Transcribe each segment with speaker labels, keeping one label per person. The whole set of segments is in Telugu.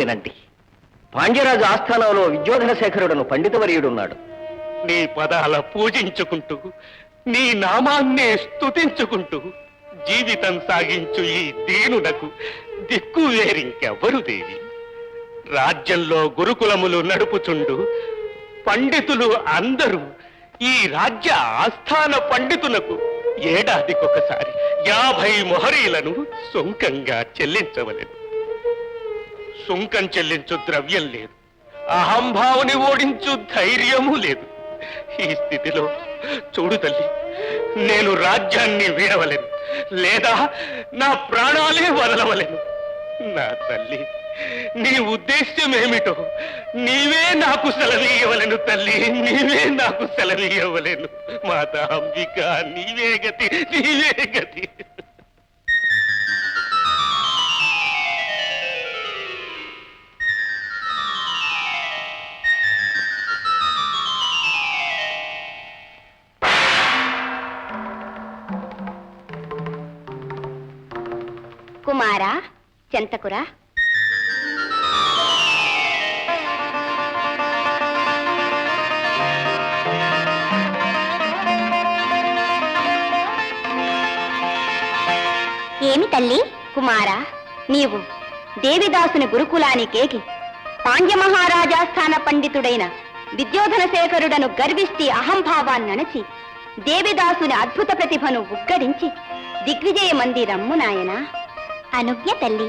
Speaker 1: వినండి, పాండ్యరాజు ఆస్థానంలో విద్యోధన శేఖరుడను పండితవర్యుడున్నాడు.
Speaker 2: నీ పదాల పూజించుకుంటూ నీ నామాన్నే స్తుతించుకుంటూ జీవితం సాగించు ఈ దీనునకు దిక్కు వేరింకెవ్వరు దేవి. రాజ్యంలో గురుకులములు నడుపుచుండు పండితులు అందరూ ఈ రాజ్య ఆస్థాన పండితులకు ఏడాదికొకసారి 50 మొహరీలను సుంకంగా చెల్లించవలెను. సుంకం చెల్లించు ద్రవ్యం లేదు, అహంభావుని ఓడించు ధైర్యము లేదు. ఈ స్థితిలో చూడు తల్లి, నేను రాజ్యాన్ని వీడవలేను, లేదా నా ప్రాణాలే వదలవలేను. నా తల్లి, నీ ఉద్దేశ్యమేమిటో నీవే నాకు సెలవీయవలెను తల్లి, నీవే నాకు సెలవీయవలెను. మాతా అంబిక, నీవే గతి, నీవే గతి.
Speaker 3: కుమారా, చెంతకురా. ఏమి తల్లి? కుమారా, నీవు దేవిదాసుని గురుకులానికేకి పాండ్య మహారాజాస్థాన పండితుడైన విద్యోధన శేఖరుడను గర్విష్టి అహంభావాన్నణచి దేవిదాసుని అద్భుత ప్రతిభను ఉగ్గరించి దిగ్విజయ మంది రమ్ము నాయనా. అనుజ్ఞ తల్లి.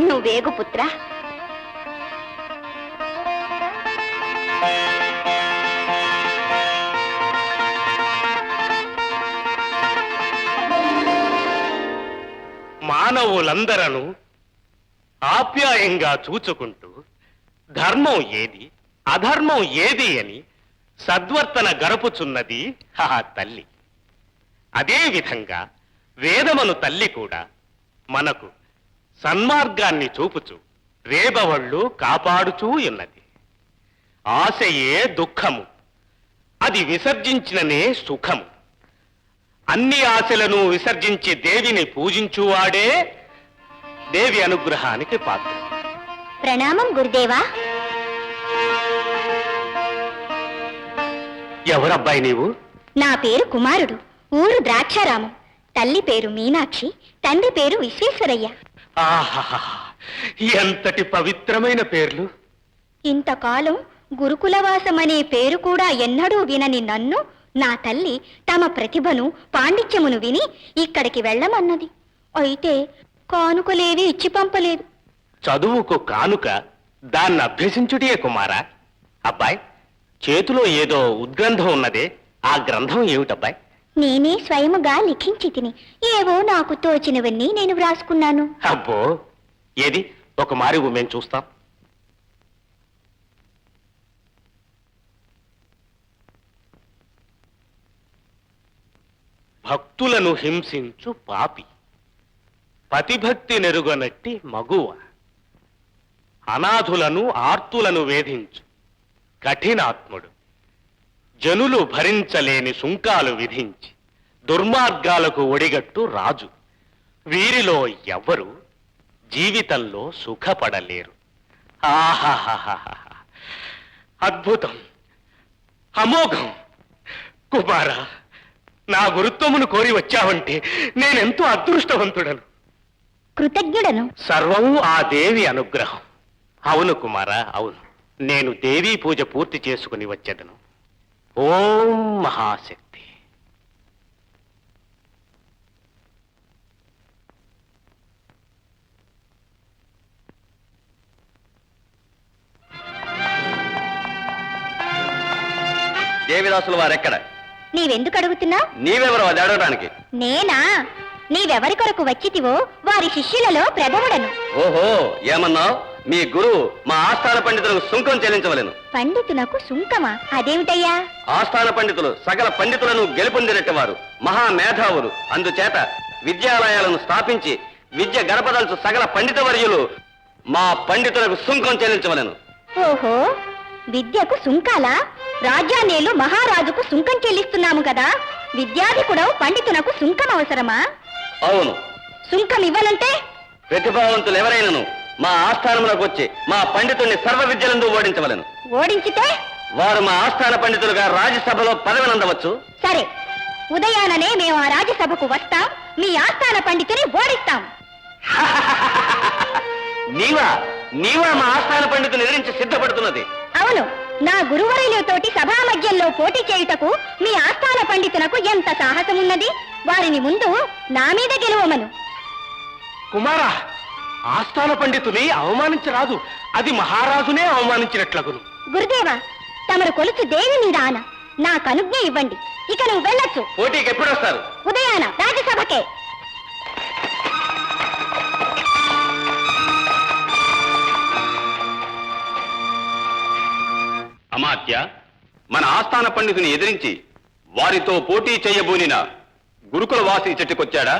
Speaker 3: నువ్వేగు పుత్ర.
Speaker 2: మానవులందరూ ఆప్యాయంగా చూచుకుంటూ ధర్మం ఏది అధర్మం ఏది అని సద్వర్తన గరపుచున్నది ఆ తల్లి. అదే విధంగా వేదమను తల్లి కూడా మనకు సన్మార్గాన్ని చూపుచు రేబవళ్ళు కాపాడుచూ ఉన్నది. ఆశయే దుఃఖము, అది విసర్జించిననే సుఖము. అన్ని ఆశలను విసర్జించి దేవిని పూజించువాడే దేవి అనుగ్రహానికి పాత్ర.
Speaker 3: ప్రణామం గురుదేవా.
Speaker 2: ఎవరబ్బాయి నీవు?
Speaker 3: నా పేరు కుమారుడు, ఊరు ద్రాక్షారామం. తల్లి పేరు మీనాక్షి, తండ్రి పేరు విశ్వేశ్వరయ్య.
Speaker 2: ఆహా, ఎంతటి పవిత్రమైన పేర్లు!
Speaker 3: ఇంతకాలం గురుకులవాసమనే పేరు కూడా ఎన్నడూ వినని నన్ను నా తల్లి తమ ప్రతిభను పాండిత్యమును విని ఇక్కడికి వెళ్ళమన్నది. అయితే కానుకలేవి ఇచ్చి పంపలేదు.
Speaker 2: చదువుకు కానుక దాన్ని అభ్యసించుటే కుమారా. అబ్బాయి, చేతిలో ఏదో ఉద్గ్రంథం ఉన్నదే, ఆ గ్రంథం ఏమిటబ్బాయి?
Speaker 3: నేనే స్వయముగా లిఖించి తిని ఏవో నాకు తోచినవన్నీ నేను వ్రాసుకున్నాను.
Speaker 2: అబ్బో, ఏది ఒక మారి మేము చూస్తాం. భక్తులను హింసించు పాపి, పతిభక్తి నెరుగనట్టి మగువ, అనాథులను ఆర్తులను వేధించు కఠినాత్ముడు, జనులు భరించలేని సుంకాలు విధించి దుర్మార్గాలకు ఒడిగట్టు రాజు. వీరిలో ఎవ్వరు జీవితంలో సుఖపడలేరు. ఆహాహా, అద్భుతం, అమోఘం! కుమారా, నా గురుత్వమును కోరి వచ్చావంటే నేనెంతో అదృష్టవంతుడను,
Speaker 3: కృతజ్ఞుడను.
Speaker 2: సర్వము ఆ దేవి అనుగ్రహం. అవును కుమారా, అవును. నేను దేవీ పూజ పూర్తి చేసుకుని వచ్చేదను. ఓం మహాశక్తి.
Speaker 1: దేవిదాసుల వారెక్కడ?
Speaker 3: నీవెందుకు అడుగుతున్నావు?
Speaker 1: నీవెవరు అది అడగడానికి?
Speaker 3: నేనా? నీవెవరి కొరకు వచ్చితివో వారి శిష్యులలో ప్రథముడను.
Speaker 1: ఓహో, ఏమన్నావు? మీ గురువు మా ఆస్థాన పండితులకు సుంకం చెల్లించవలెను.
Speaker 3: పండితులకు సుంకమా? అదేమిటయ్యా?
Speaker 1: ఆస్థాన పండితులు సకల పండితులను గెలుపొందినట్టువారు, మహామేధావులు. అందుచేత విద్యాలయాలను స్థాపించి విద్య గడపదలుచు సకల పండితవర్యులు మా పండితులకు సుంకం చెల్లించవలెను.
Speaker 3: ఓహో, విద్యకు సుంకాలా? రాజ్యాన్నేలు మహారాజుకు సుంకం చెల్లిస్తున్నాము కదా, విద్యాధికుడవు పండితునకు సుంకం అవసరమా?
Speaker 1: అవును.
Speaker 3: సుంకం ఇవ్వనంటే
Speaker 1: ప్రతిభావంతులు ఎవరైనను మా ఆస్థానములకు వచ్చి మా పండితుల్ని సర్వ విద్యలందు ఓడించవలను.
Speaker 3: ఓడించితే
Speaker 1: వారు మా ఆస్థాన పండితులుగా రాజ్యసభలో పదవినందవచ్చు.
Speaker 3: సరే, ఉదయాననే మేము ఆ రాజ్యసభకు వస్తాం, మీ ఆస్థాన పండితుని ఓడిస్తాం.
Speaker 1: నీవా నీవా మా ఆస్థాన పండితుని ఎదిరించి సిద్ధపడుతున్నది?
Speaker 3: అవును, నా గురువరులతోటి సభా మధ్యంలో పోటీ చేయుటకు మీ ఆస్థాన పండితునకు ఎంత సాహసమున్నది? వారిని ముందు నా మీద గెలువమను.
Speaker 2: కుమారా, ఆస్థాన పండితుని అవమానించరాదు. అది మహారాజునే అవమానించినట్లగును.
Speaker 3: గురుదేవా, తమరు కొలుచు దేవి మీద ఆన, నాకు అనుజ్ఞ ఇవ్వండి. ఇక నువ్వు వెళ్ళొచ్చు.
Speaker 1: పోటీకి ఎప్పుడు వస్తారు?
Speaker 3: ఉదయాన రాజ్యసభకే.
Speaker 1: అమాత్య, మన ఆస్థాన పండితుని ఎదిరించి వారితో పోటీ చేయబోనిన గురుకుల వాసి చెట్టుకొచ్చాడా?